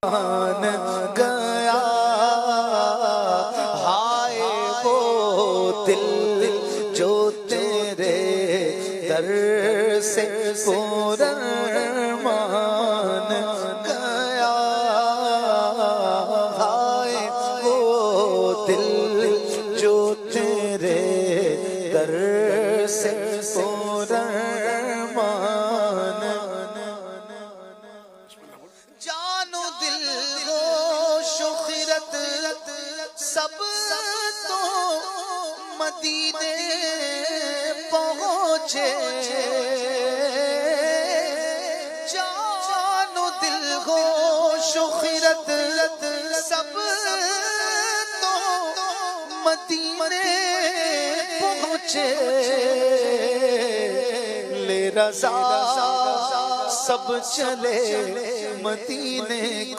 مان گیا ہائے وہ دل جو تیرے در سے مان گیا ہائے وہ دل جو تیرے در سے مان جان و دل گوش و خرد سب تو مدینے پہنچے جان و دل گوش و خرد سب تو مدینے پہنچے لے رضا سب چلے مدینے کو